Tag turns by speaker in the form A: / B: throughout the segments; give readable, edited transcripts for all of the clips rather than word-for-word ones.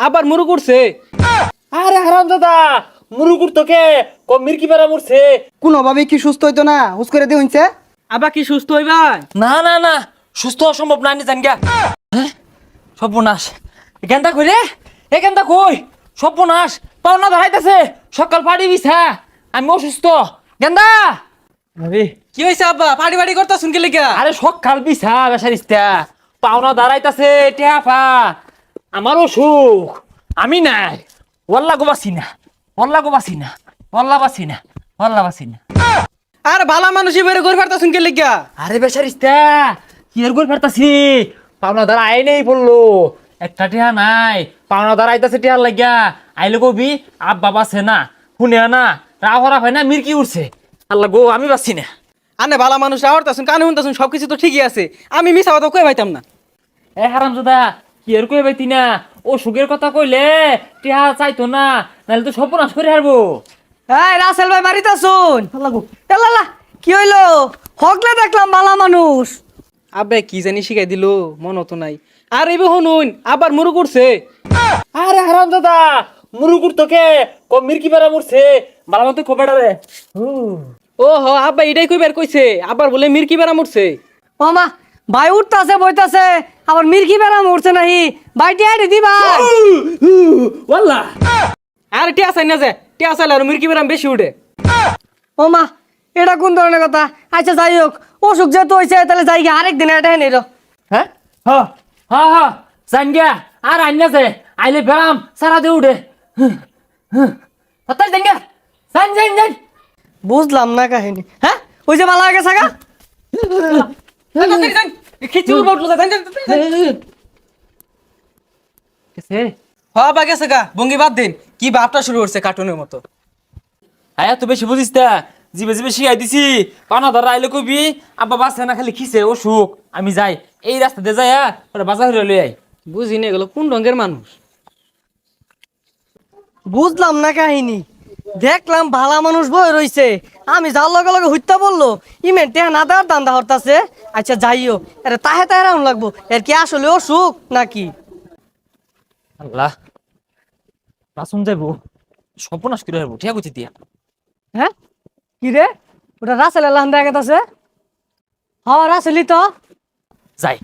A: আবার মুরু করছে।
B: আরে হারামজাদা মুরুকুর তোকে কমির কি বেড়া মরছে।
C: কোনোভাবে কি সুস্থ হইতো না হুস করে দিয়ে হইছে?
A: আবার কি সুস্থ হইবা?
B: না না না সুস্থ অসম্ভব না, জান গা। হ্যাঁ সর্বনাশ, এখানটা কই রে, এখানটা কই? সর্বনাশ, পাওনা ধরাইতেছে, সকাল পাড়ি বিছা, আমি অসুস্থ। গেন্দা আরে
A: কি হয়েছে আব্বা? পাড়ি বাড়ি করতা শুনকে লিখা?
B: আরে সকাল বিছা বেসারিস্তা, পাওনা দাঁড়াইতেছে টেহাফা, আমার অসুখ, আমি নাই। ওয়াল্লা গো বাসি না, ওয়াল্লা গো বাসি না, ওয়াল্লা বাসি না, ওয়াল্লা বাসি না।
A: আর ভালা মানুষই বের করে পারতা শুনকে লিখা?
B: আরে বেসারিস্তা কি এর গোল ফেরতাছি, পাওনা দ্বারা আই নেই পড়লো, একটা টিহা নাই, পাওনা দ্বারা আইতাছে টিহার লাগিয়া, আইলে কবি আব বাবা সে না শুনে না রাহরা ভাই না মির্কি উঠছে। আল্লাহ গো আমি বাসি না।
A: আনে ভালা মানুষ আওরতাছুন কানে শুনতাছুন সবকিছু তো ঠিকই আছে, আমি মিছা কথা কই পাইতাম না।
B: এ হারামজাদা কি এর কই বাইতি না, ও সুখের কথা কইলে টিহা চাইতো না, নাহলে তো সর্বনাশ করে হারবো।
D: এই রাসেল ভাই বাড়িতে আসুন। এলালা কি হইলো? হকলে দেখলাম ভালা মানুষ।
A: আবে কি জানি শিখাই দিল মন তো নাই। আর এবে শুনুন আবার মুরু করছে।
B: আরে হারামজাদা মুরুকুর তোকে কমির কি বেড়া মরছে, মালা মতো খোপেটা রে।
A: ও হ আব্বা এটাই কইবার কইছে, আবার বলে মির্কি বেড়া মরছে।
D: মামা ভাই উঠতাছে বইতাছে, আবার মির্কি বেড়া মরছে নাহি, ভাইটি আইডি দিবা।
B: ওয়াল্লা
A: আর টিয়া চাই না যে, টিয়া চাইলে আর মির্কি বেড়াম বেশি উঠে।
D: মামা এটা কোন ধরনের কথা? আচ্ছা যাই হোক, অসুখ যেহেতু হয়েছে তাহলে যাই গিয়ে আরেক দিন এটা নিল।
B: হ্যাঁ হ্যাঁ হ্যাঁ হ্যাঁ জান গিয়া আর আইনা যে আইলে বেড়াম সারা দে উঠে। তাই জান গিয়া জান জান জান।
D: বুঝলাম না কাহিনী। হ্যাঁ ওই যে ভালো হয়ে গেছে গা।
A: খিচুড় বটলো জান জান।
B: কেসে
A: হ আব্বা গেছে গা, ভঙ্গি বাদ দিন। কি বাপটা শুরু করছে কার্টুনের মতো।
B: আয়া তো বেশি বুঝিস তা, জিবে জিবে শিখাই দিছি, পানা ধরা আইলে কবি আব্বা বাসে না খালি খিসে অসুখ, আমি যাই এই রাস্তা দিয়ে যাই ওরা বাজার হয়ে লই আই।
A: বুঝি নে গেল কোন রঙের মানুষ।
D: বুঝলাম না কাহিনী। দেখলাম ভালা মানুষ বই রইছে, আমি যার লগে লগে হইতা বললো ইমেন টেহা না দেওয়ার দান্দা হরতাছে। আচ্ছা যাইও, এর তাহে তাহে রাউন লাগবো, এর কি আসলে অসুখ নাকি?
B: আল্লাহ বাসন যাইবো, সর্বনাশ করে হারবো, ঠিক আছে দিয়া।
D: হ্যাঁ কি রে, ওটা রাসেল আল্লাহ দেখা গেছে। হ রাসেলই তো।
B: যাই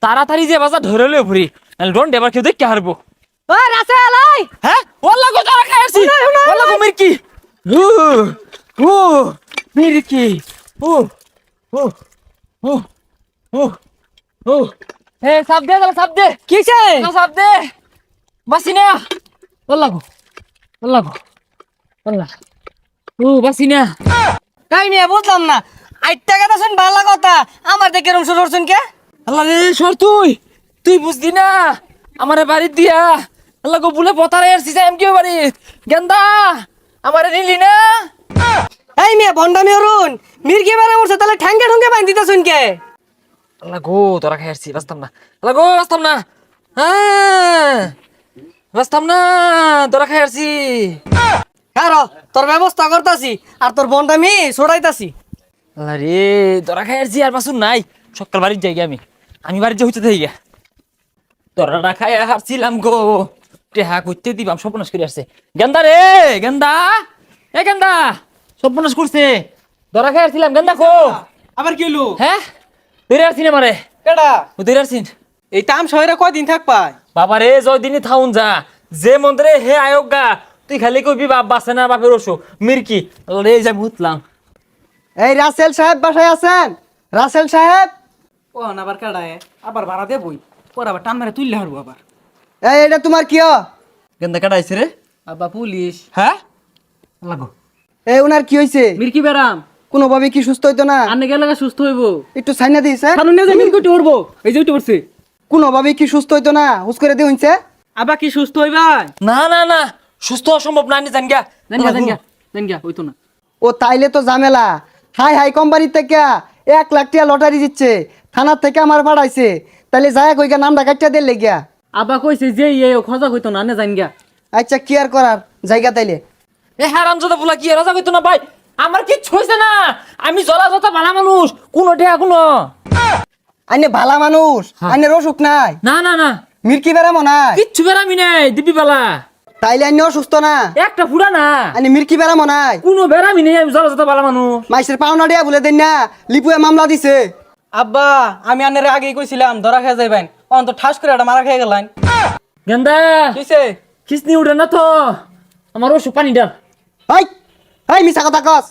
B: তাড়াতাড়ি যে বাজার ধরে লই ভরি, নাহলে ডন এবার কেউ দেখতে হারবো।
D: ওই রাসেল ওই
B: হ্যাঁ ওয়াল্লা গো তারা খাইছি, ওয়াল্লা গো মির্কি ও মির্কি ও ও ও ও ও এ সাব দে দাও, সাব দে
D: কিছে?
B: সাব দে বাসি না, ওয়াল্লা গো ওয়াল্লা গো ওয়াল্লা ও বাসি না।
D: তাই মিয়া বুঝলাম না, আইটা কথা শুন ভালো কথা, আমার দেখে এরকম শুরু করছেন কে?
B: আল্লাহ রে সর, তুই তুই বুঝদি না আমারে বাড়ি দিয়া, আল্লাহ গো বুলে পতারে আসছিস এম কেউ বাড়ি গেন্দা আমারে নিলি না।
D: এই মিয়া ভন্ডামি অরুণ, মির্গি বেড়া মরছে তাহলে ঠ্যাঙ্গে ঠুঙ্গে বাইন দিতে শুন কে?
B: আল্লাহ গো তোরা খাই আসছি, বাঁচতাম না, আল্লাহ গো বাঁচতাম না, হ্যাঁ বাঁচতাম না, তোরা খাই আসছি।
D: কারো তোর ব্যবস্থা করতাছি আর তোর ভন্ডামি ছড়াইতাছি।
B: আল্লাহ রে তোরা খাই আসছি আর বাসুন নাই, সকাল বাড়ির যাই আমি, আমি বাড়ির যে হইতে থাকি গা, তোরা খাই হারছিলাম গো, টেহা করতে দিবাম সর্বনাশ করে আসছে। গেন্দা রে গেন্দা, এ গেন্দা সর্বনাশ করছে, তোরা খাই আসছিলাম, গেন্দা কো।
A: আবার কি হলো?
B: হ্যাঁ ধরে আসছি না মারে,
A: কেডা?
B: ও ধরে আসছিন।
A: এই তাম শহরে কয়দিন থাক পায়?
B: বাবা রে জয়দিনই থাউন যা, যে মন্দিরে হে আয়োগ গা, তুই খালি কবি বাপ বাসে না বাপের অসুখ মির্কি, রে যা ভুতলাম।
C: এই রাসেল সাহেব বাসায় আছেন? রাসেল সাহেব,
A: ও না আবার কেডা? আবার ভাড়া দেবই, পর আবার টান মেরে তুললে হারবো আবার।
C: এই এটা তোমার কি?
B: গেন্দা কাটাইছে রে।
A: আব্বা পুলিশ।
B: হ্যাঁ লাগো
C: এই উনার কি হয়েছে?
A: মির্কি বেড়াম
C: কোনোভাবে কি সুস্থ হইতো না?
A: আনে গেলে সুস্থ হইব।
C: একটু সাইনা দিস।
A: কারণ নিয়ে যে মির্কি উঠে উঠবো, এই যে উঠে পড়ছে।
C: কোনোভাবে কি সুস্থ হইতো না হুস করে দিয়ে হইছে?
A: আবার কি সুস্থ হইবা?
B: না না না সুস্থ অসম্ভব না, জান গা
A: জান গা হইতো না।
C: ও তাইলে তো ঝামেলা। হাই হাই কোম্পানির থেকে 1 লাখ টাকা লটারি দিচ্ছে, থানার থেকে আমার পাঠাইছে, তাইলে যায় কইগা নামটা কাটিয়া দিলে গিয়া।
A: আবা কইছে যে খোঁজা হইতো না, আনে জান গা।
C: আচ্ছা কি আর করার জায়গা তাইলে।
B: এ হারামজাদা বলা কি রাজা কইতো না ভাই, আমার কিচ্ছু হইছে না, আমি জলা জতা ভালো মানুষ, কোনো ঠেয়া কোনো।
C: আইনে ভালা মানুষ, আইনের অসুখ নাই।
B: না না না
C: মির্কি বেড়া মনে হয়
B: কিচ্ছু বেরামি নাই দিবি বালা
C: তাইলে আনি অসুস্থ না
B: একটা ফুড়া না
C: আনি মির্কি বেড়া মনে হয়
B: কোনো বেরামি নেই আমি জলজত বালা মানুষ
C: মাইসের পাওনা দিয়া বলে দেন না লিপুয়ে মামলা দিছে
A: আব্বা আমি আনের আগেই কইছিলাম ধরা খেয়ে যাইবেন অন্ত ঠাস করে একটা মারা খেয়ে গেলেন
B: গেন্দা
A: কিসে
B: খিসনি উঠে না তো আমার ওষুধ পানি ডাল
C: এই এই মিছা কথা কস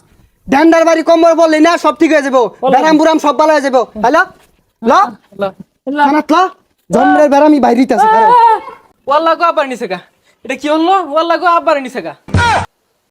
C: ড্যান্ডার বাড়ি কম্বল বললি না সব ঠিক হয়ে যাবো বেরাম বুরাম সব ভালো হয়ে যাবো হ্যালো ল খানাত ল জন্মের বেরামি বাইরিতে আছে
A: ওয়াল্লা গো আব্বার নিছে গা এটা কি হলো ওয়াল্লা গো আব্বার নিছে গা